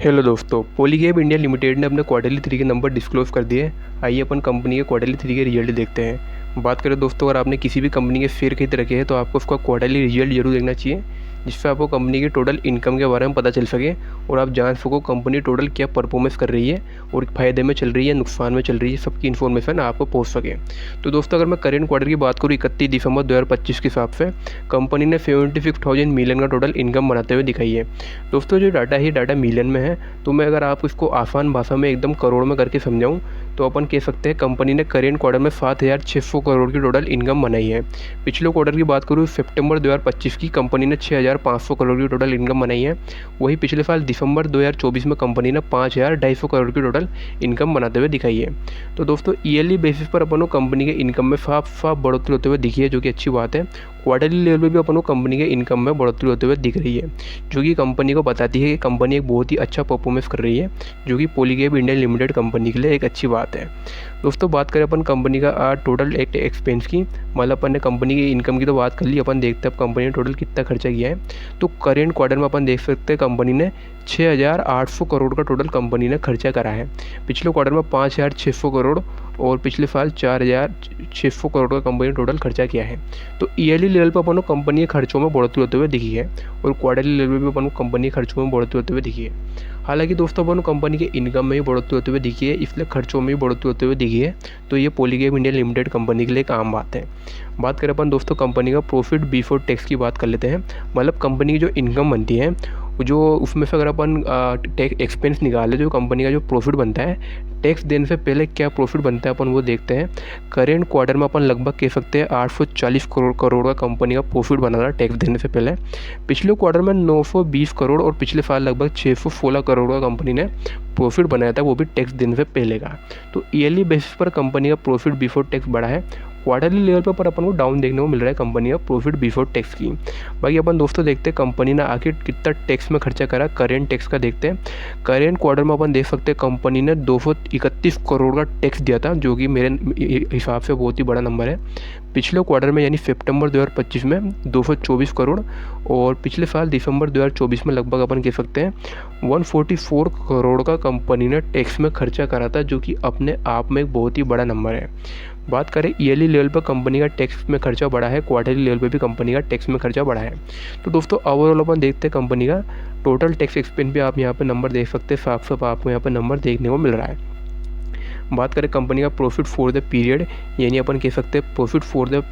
Hello दोस्तों, पॉलीगैब India limited ने अपने क्वार्टरली 3 के नंबर डिस्क्लोज कर दिए। आइए अपन कंपनी के क्वार्टरली 3 के रिजल्ट देखते हैं। बात करें दोस्तों, अगर आपने किसी भी कंपनी के शेयर खरीद रखे हैं तो आपको उसका क्वार्टरली रिजल्ट जरूर देखना चाहिए, जिससे आपको कंपनी की टोटल इनकम के बारे में पता चल सके और आप जान सको कंपनी टोटल क्या परफॉर्मेंस कर रही है और फ़ायदे में चल रही है, नुकसान में चल रही है, सबकी इन्फॉर्मेशन आपको पहुंच सके। तो दोस्तों, अगर मैं करेंट क्वार्टर की बात करूँ 31 दिसंबर 2025 के हिसाब से कंपनी ने 76,000 मिलियन का टोटल इनकम बनाते हुए दिखाई है। दोस्तों, जो डाटा है डाटा मिलियन में है, तो मैं अगर आप इसको आसान भाषा में एकदम करोड़ में करके समझाऊं तो अपन कह सकते हैं कंपनी ने करेंट क्वार्टर में 7,600 करोड़ की टोटल इनकम बनाई है। पिछले क्वार्टर की बात करूँ सितंबर 2025 की, कंपनी ने 6,500 करोड़ की टोटल इनकम बनाई है। वही पिछले साल दिसंबर 2024 में कंपनी ने 5,250 करोड़ की टोटल इनकम बनाते हुए दिखाई है। तो दोस्तों, ईयरली बेसिस पर अपन को कंपनी के इनकम में साफ बढ़ोतरी होते हुए दिखी है, जो कि अच्छी बात है। क्वार्टरली लेवल पे भी अपन को कंपनी के इनकम में बढ़ोतरी होते हुए दिख रही है, जो कि कंपनी को बताती है कि कंपनी एक बहुत ही अच्छा परफॉर्मेंस कर रही है, जो कि पॉलीगैब इंडिया लिमिटेड कंपनी के लिए एक अच्छी बात है। दोस्तों, बात करें अपन कंपनी का टोटल एक्सपेंस की, मतलब अपन ने कंपनी की इनकम की तो बात कर ली, अपन देखते हैं अब कंपनी ने टोटल कितना खर्चा किया है। तो करेंट क्वार्टर में अपन देख सकते हैं कंपनी ने 6,800 करोड़ का टोटल कंपनी ने खर्चा करा है। पिछले क्वार्टर में 5,600 करोड़ और पिछले साल 4,600 करोड़ का कंपनी ने टोटल खर्चा किया है। तो ईयरली लेवल पर अपन को कंपनी के खर्चों में बढ़ोतरी होते हुए दिखी है और क्वार्टरली लेवल पर अपन को कंपनी के खर्चों में बढ़ोतरी होते हुए दिखी है। हालांकि दोस्तों, अपन को कंपनी के इनकम में भी बढ़ोतरी होते हुए दिखी है, इसलिए खर्चों में भी बढ़ोतरी होते हुए दिखी है। तो ये पॉलीगैब इंडिया लिमिटेड कंपनी के लिए एक आम बात है। बात करें अपन दोस्तों कंपनी का प्रॉफिट बिफोर टैक्स की बात कर लेते हैं। मतलब कंपनी की जो इनकम बनती है, जो उसमें से अगर अपन टैक्स एक्सपेंस निकाले, जो कंपनी का जो प्रॉफिट बनता है, टैक्स देने से पहले क्या प्रॉफिट बनता है अपन वो देखते हैं। करेंट क्वार्टर में अपन लगभग कह सकते हैं 840 करोड़ का कंपनी का प्रॉफिट बना था टैक्स देने से पहले। पिछले क्वार्टर में 920 करोड़ और पिछले साल लगभग 616 करोड़ का कंपनी ने प्रॉफिट बनाया था, वो भी टैक्स देने से पहले का। तो ईयरली बेसिस पर कंपनी का प्रॉफिट बिफोर टैक्स बढ़ा है। क्वार्टरली लेवल पर अपन को डाउन देखने को मिल रहा है कंपनी का प्रॉफिट बिफोर टैक्स की। बाकी अपन दोस्तों देखते हैं कंपनी ने आखिर कितना टैक्स में खर्चा करा। करेंट टैक्स का देखते हैं। करेंट क्वार्टर में अपन देख सकते हैं कंपनी ने 231 करोड़ का टैक्स दिया था, जो कि मेरे हिसाब से बहुत ही बड़ा नंबर है। पिछले क्वार्टर में यानी सितंबर 2025 में 224 करोड़ और पिछले साल दिसंबर 2024 में लगभग अपन कह सकते हैं 144 करोड़ का कंपनी ने टैक्स में खर्चा करा था, जो कि अपने आप में एक बहुत ही बड़ा नंबर है। बात करें ईयरली लेवल पर कंपनी का टैक्स में खर्चा बढ़ा है, क्वार्टरली लेवल पे भी कंपनी का टैक्स में खर्चा बढ़ा है। तो दोस्तों, ओवरऑल अपन देखते हैं कंपनी का टोटल टैक्स एक्सपेंस भी आप यहाँ पे नंबर देख सकते हैं, साफ साफ आपको यहाँ पे नंबर देखने को मिल रहा है। बात करें कंपनी का प्रॉफिट फॉर द पीरियड, यानी अपन कह सकते हैं प्रॉफिट फॉर द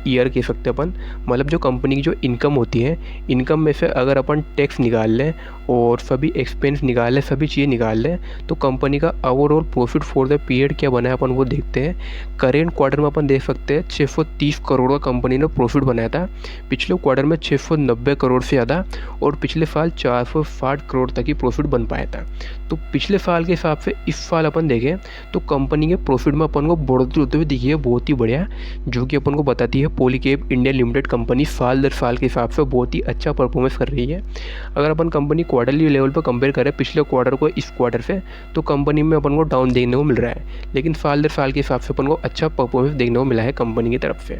ईयर कह सकते हैं अपन। मतलब जो कंपनी की जो इनकम होती है, इनकम में से अगर अपन टैक्स निकाल लें और सभी एक्सपेंस निकाल लें, सभी चीज़ें निकाल लें, तो कंपनी का overall profit for the period क्या बना है अपन वो देखते हैं। करेंट क्वार्टर में अपन देख सकते हैं 630 करोड़ का कंपनी ने प्रॉफिट बनाया था। पिछले क्वार्टर में 690 करोड़ से ज़्यादा और पिछले साल 460 करोड़ तक ही प्रॉफिट बन पाया था। तो पिछले साल के हिसाब से इस साल अपन देखें तो कंपनी के प्रॉफिट में अपन को बढ़ोतरी होते हुए दिखी है, बहुत ही बढ़िया, जो कि अपन को बताती है पॉलीगैब इंडिया लिमिटेड कंपनी साल दर साल के हिसाब से बहुत ही अच्छा परफॉर्मेंस कर रही है। अगर अपन कंपनी क्वार्टरली लेवल पर कंपेयर करें पिछले क्वार्टर को इस क्वार्टर से, तो कंपनी में अपन को डाउन देखने को मिल रहा है, लेकिन साल दर साल के हिसाब से अपन को अच्छा परफॉर्मेंस देखने को मिला है कंपनी की तरफ से।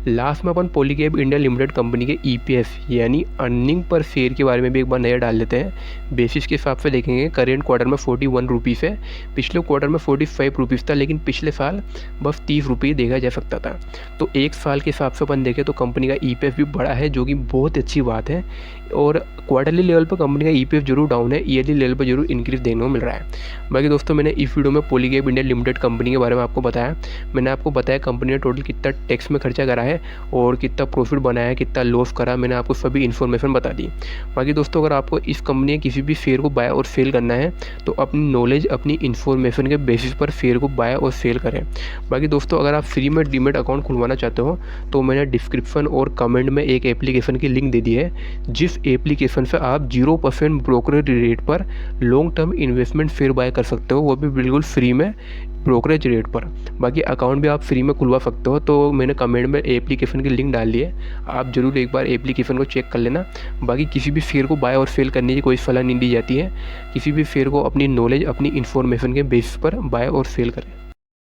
लास्ट में अपन पॉलीगैब इंडिया लिमिटेड कंपनी के EPS यानी अर्निंग पर शेयर के बारे में भी एक बार नज़र डाल लेते हैं। बेसिस के हिसाब से देखेंगे करेंट क्वार्टर में 41 रुपीज़ है, पिछले क्वार्टर में 45 रुपीज़ था, लेकिन पिछले साल बस 30 रुपये देखा जा सकता था। तो एक साल के हिसाब से अपन देखें तो कंपनी का EPS भी बड़ा है, जो कि बहुत अच्छी बात है। और क्वार्टरली लेवल पर कंपनी का EPS जरूर डाउन है, ईयरली लेवल पर जरूर इंक्रीज देखने को मिल रहा है। बाकी दोस्तों, मैंने इस वीडियो में पॉलीगैब इंडिया लिमिटेड कंपनी के बारे में आपको बताया। मैंने आपको बताया कंपनी ने टोटल कितना टैक्स में खर्चा करा है और कितना प्रॉफिट बनाया है, कितना लॉस करा, मैंने आपको सभी इन्फॉर्मेशन बता दी। बाकी दोस्तों, अगर आपको इस कंपनी के किसी भी शेयर को बाय और सेल करना है तो अपनी नॉलेज, अपनी इन्फॉर्मेशन के बेसिस पर शेयर को बाय और सेल करें। बाकी दोस्तों, अगर आप फ्री में डीमैट अकाउंट खुलवाना चाहते हो तो मैंने डिस्क्रिप्शन और कमेंट में एक एप्लीकेशन की लिंक दे दी है, जिस एप्लीकेशन से आप 0% ब्रोकरेज रेट पर long term investment share buy कर सकते हो, वो भी बिल्कुल फ्री में ब्रोकरेज रेट पर। बाकी अकाउंट भी आप फ्री में खुलवा सकते हो, तो मैंने कमेंट में एप्लीकेशन की लिंक डाल दी है, आप ज़रूर एक बार एप्लीकेशन को चेक कर लेना। बाकी किसी भी शेयर को बाय और सेल करने की कोई सलाह नहीं दी जाती है, किसी भी शेयर को अपनी नॉलेज, अपनी इन्फॉर्मेशन के बेसिस पर बाय और सेल करें।